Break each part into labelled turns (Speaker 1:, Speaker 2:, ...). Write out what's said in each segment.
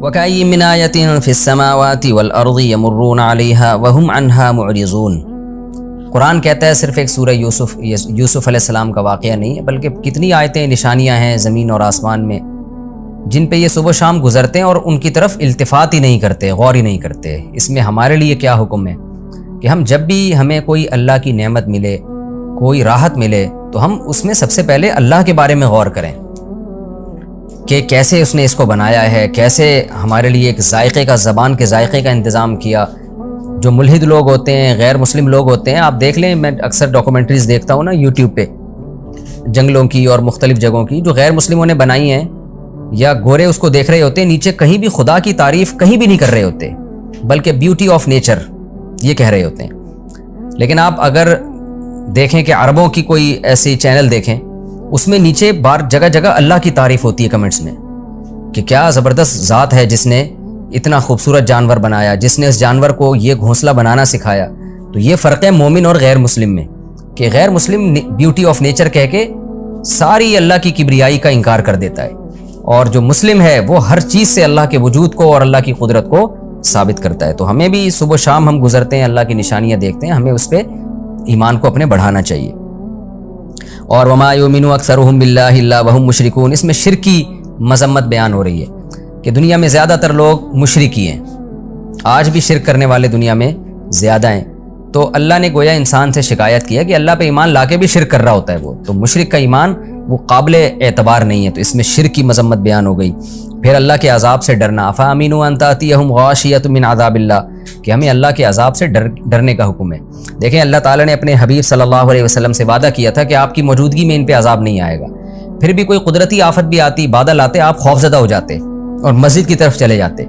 Speaker 1: وَكَأَيِّن مِّنْ آيَةٍ فِي السَّمَاوَاتِ وَالْأَرْضِ يَمُرُّونَ عَلَيْهَا وَهُمْ عَنْهَا مُعْرِضُونَ۔ قرآن کہتا ہے صرف ایک سورہ یوسف علیہ السلام کا واقعہ نہیں ہے، بلکہ کتنی آیتیں نشانیاں ہیں زمین اور آسمان میں جن پہ یہ صبح و شام گزرتے ہیں اور ان کی طرف التفات ہی نہیں کرتے، غور ہی نہیں کرتے۔ اس میں ہمارے لیے کیا حکم ہے کہ ہم جب بھی ہمیں کوئی اللہ کی نعمت ملے، کوئی راحت ملے، تو ہم اس میں سب سے پہلے اللہ کے بارے میں غور کریں کہ کیسے اس نے اس کو بنایا ہے، کیسے ہمارے لیے ایک ذائقے کا، زبان کے ذائقے کا انتظام کیا۔ جو ملحد لوگ ہوتے ہیں، غیر مسلم لوگ ہوتے ہیں، آپ دیکھ لیں، میں اکثر ڈاکومنٹریز دیکھتا ہوں نا یوٹیوب پہ، جنگلوں کی اور مختلف جگہوں کی جو غیر مسلموں نے بنائی ہیں، یا گورے اس کو دیکھ رہے ہوتے ہیں، نیچے کہیں بھی خدا کی تعریف کہیں بھی نہیں کر رہے ہوتے، بلکہ بیوٹی آف نیچر یہ کہہ رہے ہوتے ہیں۔ لیکن آپ اگر دیکھیں کہ عربوں کی کوئی ایسی چینل دیکھیں، اس میں نیچے بار جگہ جگہ اللہ کی تعریف ہوتی ہے کمنٹس میں، کہ کیا زبردست ذات ہے جس نے اتنا خوبصورت جانور بنایا، جس نے اس جانور کو یہ گھونسلہ بنانا سکھایا۔ تو یہ فرق ہے مومن اور غیر مسلم میں، کہ غیر مسلم بیوٹی آف نیچر کہہ کے ساری اللہ کی کبریائی کا انکار کر دیتا ہے، اور جو مسلم ہے وہ ہر چیز سے اللہ کے وجود کو اور اللہ کی قدرت کو ثابت کرتا ہے۔ تو ہمیں بھی صبح و شام ہم گزرتے ہیں، اللہ کی نشانیاں دیکھتے ہیں، ہمیں اس پہ ایمان کو اپنے بڑھانا چاہیے۔ اور وما یؤمن اکثرهم باللہ الا وهم مشرکون، اس میں شرک کی مذمت بیان ہو رہی ہے کہ دنیا میں زیادہ تر لوگ مشرک ہی ہیں، آج بھی شرک کرنے والے دنیا میں زیادہ ہیں۔ تو اللہ نے گویا انسان سے شکایت کیا کہ اللہ پہ ایمان لا کے بھی شرک کر رہا ہوتا ہے وہ، تو مشرک کا ایمان وہ قابل اعتبار نہیں ہے، تو اس میں شرک کی مذمت بیان ہو گئی۔ پھر اللہ کے عذاب سے ڈرنا، افامنوا ان تاتیہم غاشیۃ من عذاب اللہ، کہ ہمیں اللہ کے عذاب سے ڈرنے کا حکم ہے۔ دیکھیں اللہ تعالیٰ نے اپنے حبیب صلی اللہ علیہ وسلم سے وعدہ کیا تھا کہ آپ کی موجودگی میں ان پہ عذاب نہیں آئے گا، پھر بھی کوئی قدرتی آفت بھی آتی، بادل آتے، آپ خوفزدہ ہو جاتے اور مسجد کی طرف چلے جاتے۔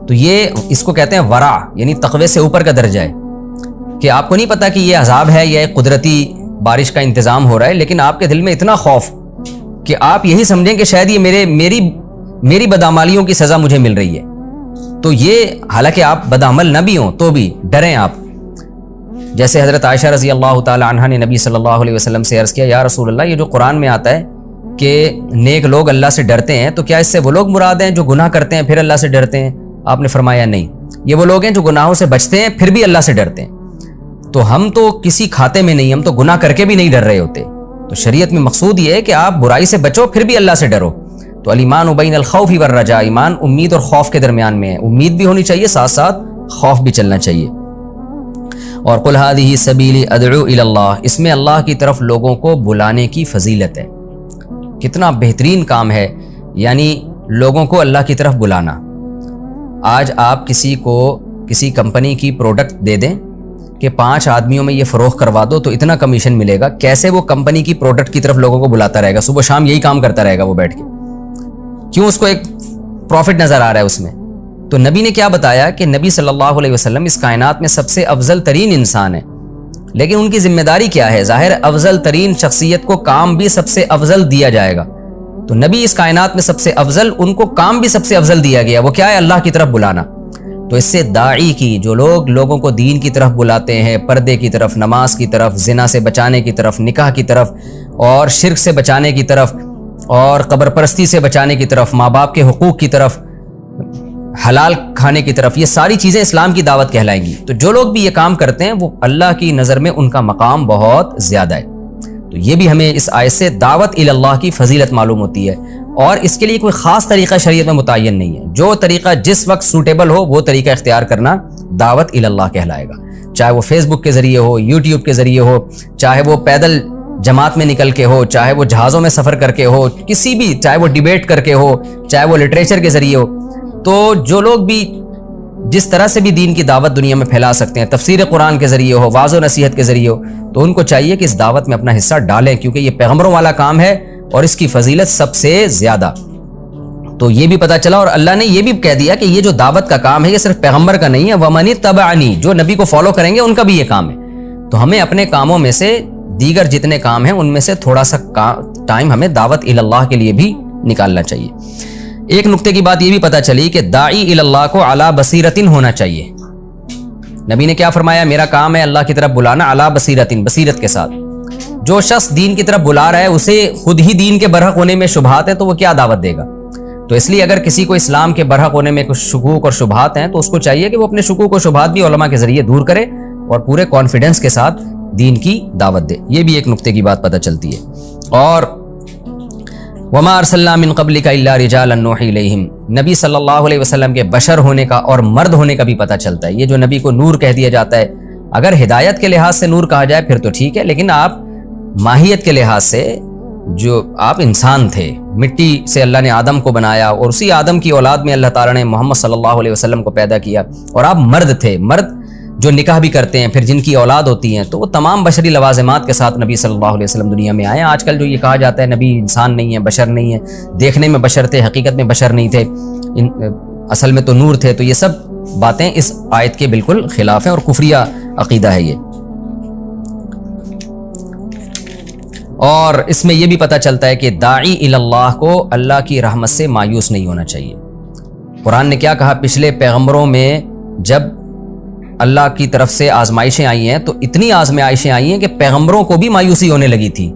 Speaker 1: تو یہ اس کو کہتے ہیں ورع، یعنی تقوی سے اوپر کا درجہ ہے، کہ آپ کو نہیں پتا کہ یہ عذاب ہے یا ایک قدرتی بارش کا انتظام ہو رہا ہے، لیکن آپ کے دل میں اتنا خوف کہ آپ یہی سمجھیں کہ شاید یہ میری بدعمالیوں کی سزا مجھے مل رہی ہے۔ تو یہ حالانکہ آپ بدعمل نہ بھی ہوں تو بھی ڈریں آپ۔ جیسے حضرت عائشہ رضی اللہ تعالی عنہا نے نبی صلی اللہ علیہ وسلم سے عرض کیا، یا رسول اللہ، یہ جو قرآن میں آتا ہے کہ نیک لوگ اللہ سے ڈرتے ہیں، تو کیا اس سے وہ لوگ مراد ہیں جو گناہ کرتے ہیں پھر اللہ سے ڈرتے ہیں؟ آپ نے فرمایا نہیں، یہ وہ لوگ ہیں جو گناہوں سے بچتے ہیں پھر بھی اللہ سے ڈرتے ہیں۔ تو ہم تو کسی کھاتے میں نہیں، ہم تو گناہ کر کے بھی نہیں ڈر رہے ہوتے۔ تو شریعت میں مقصود یہ ہے کہ آپ برائی سے بچو پھر بھی اللہ سے ڈرو۔ تو الایمان بین الخوف والرجاء، ایمان امید اور خوف کے درمیان میں ہے، امید بھی ہونی چاہیے، ساتھ ساتھ خوف بھی چلنا چاہیے۔ اور قل ھذہ سبیلی ادعو الی اللہ، اس میں اللہ کی طرف لوگوں کو بلانے کی فضیلت ہے۔ کتنا بہترین کام ہے، یعنی لوگوں کو اللہ کی طرف بلانا۔ آج آپ کسی کو کسی کمپنی کی پروڈکٹ دے دیں کہ 5 آدمیوں میں یہ فروخت کروا دو تو اتنا کمیشن ملے گا، کیسے وہ کمپنی کی پروڈکٹ کی طرف لوگوں کو بلاتا رہے گا، صبح شام یہی کام کرتا رہے گا وہ بیٹھ کے، کیوں؟ اس کو ایک پروفٹ نظر آ رہا ہے اس میں۔ تو نبی نے کیا بتایا کہ نبی صلی اللہ علیہ وسلم اس کائنات میں سب سے افضل ترین انسان ہے، لیکن ان کی ذمہ داری کیا ہے؟ ظاہر افضل ترین شخصیت کو کام بھی سب سے افضل دیا جائے گا، تو نبی اس کائنات میں سب سے افضل، ان کو کام بھی سب سے افضل دیا گیا، وہ کیا ہے؟ اللہ کی طرف بلانا۔ تو اس سے داعی کی، جو لوگ لوگوں کو دین کی طرف بلاتے ہیں، پردے کی طرف، نماز کی طرف، زنا سے بچانے کی طرف، نکاح کی طرف، اور شرک سے بچانے کی طرف، اور قبر پرستی سے بچانے کی طرف، ماں باپ کے حقوق کی طرف، حلال کھانے کی طرف، یہ ساری چیزیں اسلام کی دعوت کہلائیں گی۔ تو جو لوگ بھی یہ کام کرتے ہیں وہ اللہ کی نظر میں ان کا مقام بہت زیادہ ہے۔ تو یہ بھی ہمیں اس آیت سے دعوت الی اللہ کی فضیلت معلوم ہوتی ہے، اور اس کے لیے کوئی خاص طریقہ شریعت میں متعین نہیں ہے، جو طریقہ جس وقت سوٹیبل ہو وہ طریقہ اختیار کرنا دعوت الی اللہ کہلائے گا، چاہے وہ فیس بک کے ذریعے ہو، یوٹیوب کے ذریعے ہو، چاہے وہ پیدل جماعت میں نکل کے ہو، چاہے وہ جہازوں میں سفر کر کے ہو، کسی بھی، چاہے وہ ڈیبیٹ کر کے ہو، چاہے وہ لٹریچر کے ذریعے ہو۔ تو جو لوگ بھی جس طرح سے بھی دین کی دعوت دنیا میں پھیلا سکتے ہیں، تفسیر قرآن کے ذریعے ہو، واعظ و نصیحت کے ذریعے ہو، تو ان کو چاہیے کہ اس دعوت میں اپنا حصہ ڈالیں، کیونکہ یہ پیغمبروں والا کام ہے اور اس کی فضیلت سب سے زیادہ۔ تو یہ بھی پتہ چلا، اور اللہ نے یہ بھی کہہ دیا کہ یہ جو دعوت کا کام ہے یہ صرف پیغمبر کا نہیں ہے، وَمَنِ اتَّبَعَنِی، جو نبی کو فالو کریں گے ان کا بھی یہ کام ہے۔ تو ہمیں اپنے کاموں میں سے دیگر جتنے کام ہیں ان میں سے تھوڑا سا ٹائم ہمیں دعوت الی اللہ کے لیے بھی نکالنا چاہیے۔ ایک نقطے کی بات یہ بھی پتہ چلی کہ داعی الی اللہ کو علی بصیرتن ہونا چاہیے۔ نبی نے کیا فرمایا؟ میرا کام ہے اللہ کی طرف بلانا علی بصیرتن، بصیرت کے ساتھ۔ جو شخص دین کی طرف بلا رہا ہے اسے خود ہی دین کے برحق ہونے میں شبہات ہیں تو وہ کیا دعوت دے گا؟ تو اس لیے اگر کسی کو اسلام کے برحق ہونے میں کچھ شکوک اور شبہات ہیں تو اس کو چاہیے کہ وہ اپنے شکوک و شبہات بھی علماء کے ذریعے دور کرے اور پورے کانفیڈنس کے ساتھ دین کی دعوت دے. یہ بھی ایک نقطے کی بات پتہ چلتی ہے. اور وما ارسلنا من قبلک الا رجالا نوحی الیہم، نبی صلی اللہ علیہ وسلم کے بشر ہونے کا اور مرد ہونے کا بھی پتہ چلتا ہے. یہ جو نبی کو نور کہہ دیا جاتا ہے، اگر ہدایت کے لحاظ سے نور کہا جائے پھر تو ٹھیک ہے، لیکن آپ ماہیت کے لحاظ سے جو آپ انسان تھے، مٹی سے اللہ نے آدم کو بنایا اور اسی آدم کی اولاد میں اللہ تعالیٰ نے محمد صلی اللہ علیہ وسلم کو پیدا کیا، اور آپ مرد تھے. مرد جو نکاح بھی کرتے ہیں پھر جن کی اولاد ہوتی ہیں، تو وہ تمام بشری لوازمات کے ساتھ نبی صلی اللہ علیہ وسلم دنیا میں آئے. آج کل جو یہ کہا جاتا ہے نبی انسان نہیں ہے، بشر نہیں ہے، دیکھنے میں بشر تھے حقیقت میں بشر نہیں تھے، اصل میں تو نور تھے، تو یہ سب باتیں اس آیت کے بالکل خلاف ہیں اور کفریہ عقیدہ ہے یہ. اور اس میں یہ بھی پتہ چلتا ہے کہ داعی الی اللہ کو اللہ کی رحمت سے مایوس نہیں ہونا چاہیے. قرآن نے کیا کہا؟ پچھلے پیغمبروں میں جب اللہ کی طرف سے آزمائشیں آئی ہیں تو اتنی آزمائشیں آئی ہیں کہ پیغمبروں کو بھی مایوسی ہونے لگی تھی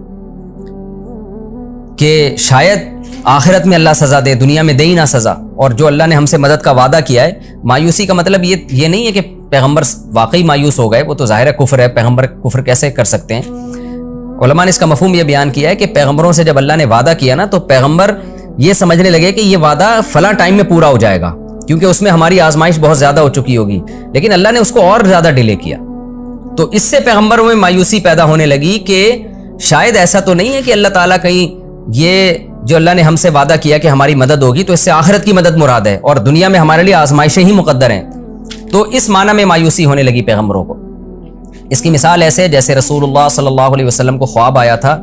Speaker 1: کہ شاید آخرت میں اللہ سزا دے، دنیا میں دے ہی نہ سزا. اور جو اللہ نے ہم سے مدد کا وعدہ کیا ہے، مایوسی کا مطلب یہ نہیں ہے کہ پیغمبر واقعی مایوس ہو گئے، وہ تو ظاہر ہے کفر ہے، پیغمبر کفر کیسے کر سکتے ہیں. علماء نے اس کا مفہوم یہ بیان کیا ہے کہ پیغمبروں سے جب اللہ نے وعدہ کیا نا تو پیغمبر یہ سمجھنے لگے کہ یہ وعدہ فلاں ٹائم میں پورا ہو جائے گا کیونکہ اس میں ہماری آزمائش بہت زیادہ ہو چکی ہوگی، لیکن اللہ نے اس کو اور زیادہ ڈیلے کیا. تو اس سے پیغمبروں میں مایوسی پیدا ہونے لگی کہ شاید ایسا تو نہیں ہے کہ اللہ تعالیٰ کہیں یہ جو اللہ نے ہم سے وعدہ کیا کہ ہماری مدد ہوگی تو اس سے آخرت کی مدد مراد ہے اور دنیا میں ہمارے لیے آزمائشیں ہی مقدر ہیں. تو اس معنی میں مایوسی ہونے لگی پیغمبروں کو. اس کی مثال ایسے جیسے رسول اللہ صلی اللہ علیہ وسلم کو خواب آیا تھا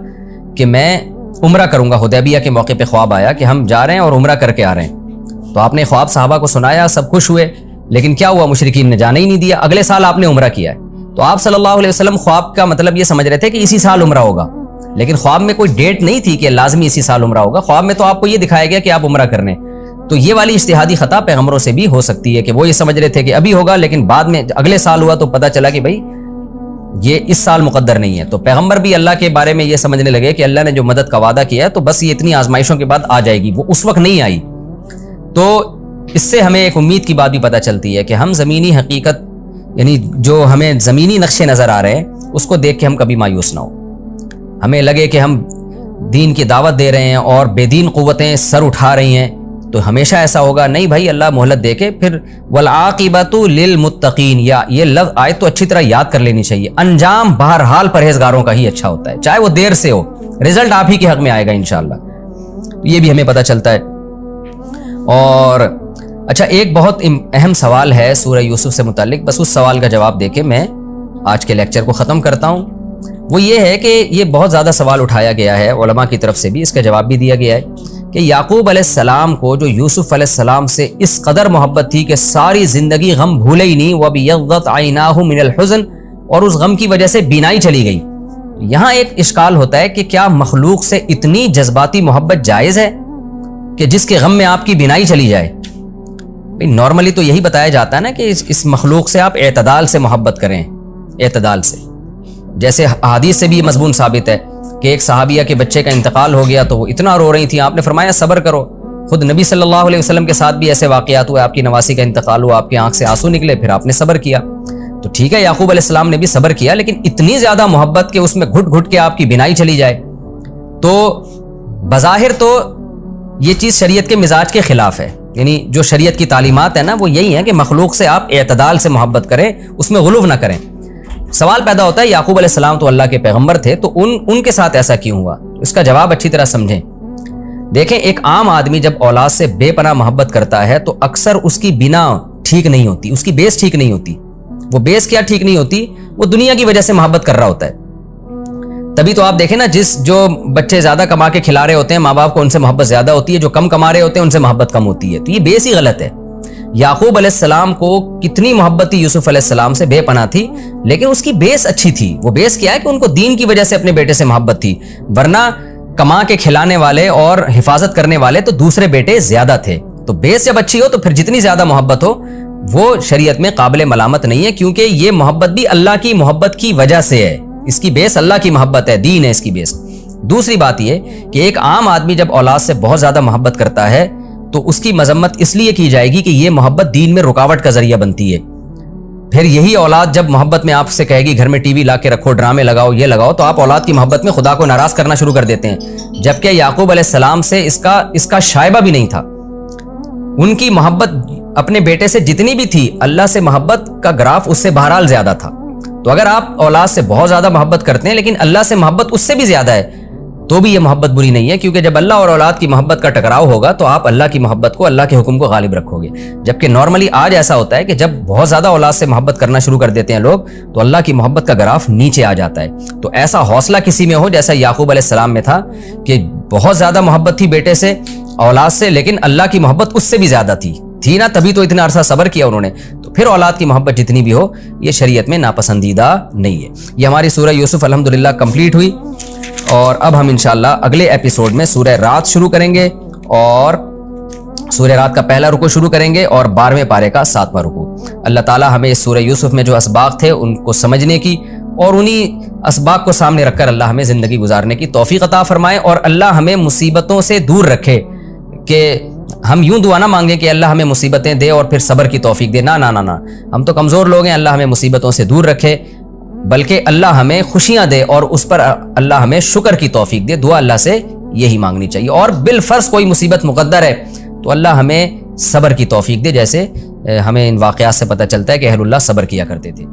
Speaker 1: کہ میں عمرہ کروں گا. حدیبیہ کے موقع پہ خواب آیا کہ ہم جا رہے ہیں اور عمرہ کر کے آ رہے ہیں. تو آپ نے خواب صحابہ کو سنایا، سب خوش ہوئے، لیکن کیا ہوا؟ مشرکین نے جانے ہی نہیں دیا. اگلے سال آپ نے عمرہ کیا ہے. تو آپ صلی اللہ علیہ وسلم خواب کا مطلب یہ سمجھ رہے تھے کہ اسی سال عمرہ ہوگا، لیکن خواب میں کوئی ڈیٹ نہیں تھی کہ لازمی اسی سال عمرہ ہوگا. خواب میں تو آپ کو یہ دکھایا گیا کہ آپ عمرہ کرنے. تو یہ والی اجتہادی خطا پیغمبروں سے بھی ہو سکتی ہے کہ وہ یہ سمجھ رہے تھے کہ ابھی ہوگا، لیکن بعد میں اگلے سال ہوا تو پتہ چلا کہ بھائی یہ اس سال مقدر نہیں ہے. تو پیغمبر بھی اللہ کے بارے میں یہ سمجھنے لگے کہ اللہ نے جو مدد کا وعدہ کیا ہے تو بس یہ اتنی آزمائشوں کے بعد آ جائے گی، وہ اس وقت نہیں آئی. تو اس سے ہمیں ایک امید کی بات بھی پتہ چلتی ہے کہ ہم زمینی حقیقت یعنی جو ہمیں زمینی نقشے نظر آ رہے ہیں اس کو دیکھ کے ہم کبھی مایوس نہ ہو. ہمیں لگے کہ ہم دین کی دعوت دے رہے ہیں اور بے دین قوتیں سر اٹھا رہی ہیں تو ہمیشہ ایسا ہوگا، نہیں بھائی اللہ مہلت دے کے پھر والعاقبۃ للمتقین، یا یہ لفظ آیت تو اچھی طرح یاد کر لینی چاہیے. انجام بہرحال پرہیزگاروں کا ہی اچھا ہوتا ہے، چاہے وہ دیر سے ہو، رزلٹ آپ ہی کے حق میں آئے گا انشاءاللہ. یہ بھی ہمیں پتہ چلتا ہے. اور اچھا ایک بہت اہم سوال ہے سورہ یوسف سے متعلق، بس اس سوال کا جواب دے کے میں آج کے لیکچر کو ختم کرتا ہوں. وہ یہ ہے کہ یہ بہت زیادہ سوال اٹھایا گیا ہے علماء کی طرف سے بھی، اس کا جواب بھی دیا گیا ہے کہ یعقوب علیہ السلام کو جو یوسف علیہ السلام سے اس قدر محبت تھی کہ ساری زندگی غم بھولے ہی نہیں. وَبِيَضَّتْ عَيْنَاهُ مِنَ الْحُزْنِ، اور اس غم کی وجہ سے بینائی چلی گئی. یہاں ایک اشکال ہوتا ہے کہ کیا مخلوق سے اتنی جذباتی محبت جائز ہے کہ جس کے غم میں آپ کی بینائی چلی جائے؟ نارملی تو یہی بتایا جاتا ہے نا کہ اس مخلوق سے آپ اعتدال سے محبت کریں، اعتدال سے. جیسے حدیث سے بھی مضمون ثابت ہے کہ ایک صحابیہ کے بچے کا انتقال ہو گیا تو وہ اتنا رو رہی تھیں، آپ نے فرمایا صبر کرو. خود نبی صلی اللہ علیہ وسلم کے ساتھ بھی ایسے واقعات ہوئے، آپ کی نواسی کا انتقال ہوا، آپ کی آنکھ سے آنسو نکلے، پھر آپ نے صبر کیا. تو ٹھیک ہے یعقوب علیہ السلام نے بھی صبر کیا، لیکن اتنی زیادہ محبت کہ اس میں گھٹ گھٹ کے آپ کی بینائی چلی جائے تو بظاہر تو یہ چیز شریعت کے مزاج کے خلاف ہے. یعنی جو شریعت کی تعلیمات ہیں نا وہ یہی ہے کہ مخلوق سے آپ اعتدال سے محبت کریں، اس میں غلو نہ کریں. سوال پیدا ہوتا ہے یعقوب علیہ السلام تو اللہ کے پیغمبر تھے، تو ان کے ساتھ ایسا کیوں ہوا؟ اس کا جواب اچھی طرح سمجھیں. دیکھیں ایک عام آدمی جب اولاد سے بے پناہ محبت کرتا ہے تو اکثر اس کی بنا ٹھیک نہیں ہوتی، اس کی بیس ٹھیک نہیں ہوتی. وہ بیس کیا ٹھیک نہیں ہوتی؟ وہ دنیا کی وجہ سے محبت کر رہا ہوتا ہے. تبھی تو آپ دیکھیں نا جو بچے زیادہ کما کے کھلا رہے ہوتے ہیں ماں باپ کو ان سے محبت زیادہ ہوتی ہے، جو کم کما رہے ہوتے ہیں ان سے محبت کم ہوتی ہے. تو یہ بیس ہی غلط ہے. یعقوب علیہ السلام کو کتنی محبت تھی یوسف علیہ السلام سے، بے پناہ تھی، لیکن اس کی بیس اچھی تھی. وہ بیس کیا ہے کہ ان کو دین کی وجہ سے اپنے بیٹے سے محبت تھی، ورنہ کما کے کھلانے والے اور حفاظت کرنے والے تو دوسرے بیٹے زیادہ تھے. تو بیس جب اچھی ہو تو پھر جتنی زیادہ محبت ہو وہ شریعت میں قابل ملامت نہیں ہے، کیونکہ یہ محبت بھی اللہ کی محبت کی وجہ سے ہے. اس کی بیس اللہ کی محبت ہے، دین ہے اس کی بیس. دوسری بات یہ کہ ایک عام آدمی جب اولاد سے بہت زیادہ محبت کرتا ہے تو اس کی مذمت اس لیے کی جائے گی کہ یہ محبت دین میں رکاوٹ کا ذریعہ بنتی ہے. پھر یہی اولاد جب محبت میں آپ سے کہے گی گھر میں ٹی وی لا کے رکھو، ڈرامے لگاؤ، یہ لگاؤ، تو آپ اولاد کی محبت میں خدا کو ناراض کرنا شروع کر دیتے ہیں. جبکہ یعقوب علیہ السلام سے اس کا شائبہ بھی نہیں تھا. ان کی محبت اپنے بیٹے سے جتنی بھی تھی، اللہ سے محبت کا گراف اس سے بہرحال زیادہ تھا. تو اگر آپ اولاد سے بہت زیادہ محبت کرتے ہیں لیکن اللہ سے محبت اس سے بھی زیادہ ہے تو بھی یہ محبت بری نہیں ہے، کیونکہ جب اللہ اور اولاد کی محبت کا ٹکراؤ ہوگا تو آپ اللہ کی محبت کو، اللہ کے حکم کو غالب رکھو گے. جبکہ نارملی آج ایسا ہوتا ہے کہ جب بہت زیادہ اولاد سے محبت کرنا شروع کر دیتے ہیں لوگ تو اللہ کی محبت کا گراف نیچے آ جاتا ہے. تو ایسا حوصلہ کسی میں ہو جیسا یعقوب علیہ السلام میں تھا کہ بہت زیادہ محبت تھی بیٹے سے، اولاد سے، لیکن اللہ کی محبت اس سے بھی زیادہ تھی نا، تبھی تو اتنا عرصہ صبر کیا انہوں نے. تو پھر اولاد کی محبت جتنی بھی ہو یہ شریعت میں ناپسندیدہ نہیں ہے. یہ ہماری سورہ یوسف الحمدللہ کمپلیٹ ہوئی، اور اب ہم انشاءاللہ اگلے ایپیسوڈ میں سورہ رات شروع کریں گے، اور سورہ رات کا پہلا رکوع شروع کریں گے اور 12ویں پارے کا 7واں رکوع. اللہ تعالی ہمیں اس سورہ یوسف میں جو اسباق تھے ان کو سمجھنے کی اور انہی اسباق کو سامنے رکھ کر اللہ ہمیں زندگی گزارنے کی توفیق عطا فرمائے، اور اللہ ہمیں مصیبتوں سے دور رکھے. کہ ہم یوں دعا نہ مانگیں کہ اللہ ہمیں مصیبتیں دے اور پھر صبر کی توفیق دے، نہ نہ نہ، ہم تو کمزور لوگ ہیں. اللہ ہمیں مصیبتوں سے دور رکھے، بلکہ اللہ ہمیں خوشیاں دے اور اس پر اللہ ہمیں شکر کی توفیق دے. دعا اللہ سے یہی مانگنی چاہیے. اور بالفرض کوئی مصیبت مقدر ہے تو اللہ ہمیں صبر کی توفیق دے، جیسے ہمیں ان واقعات سے پتہ چلتا ہے کہ اہل اللہ صبر کیا کرتے تھے.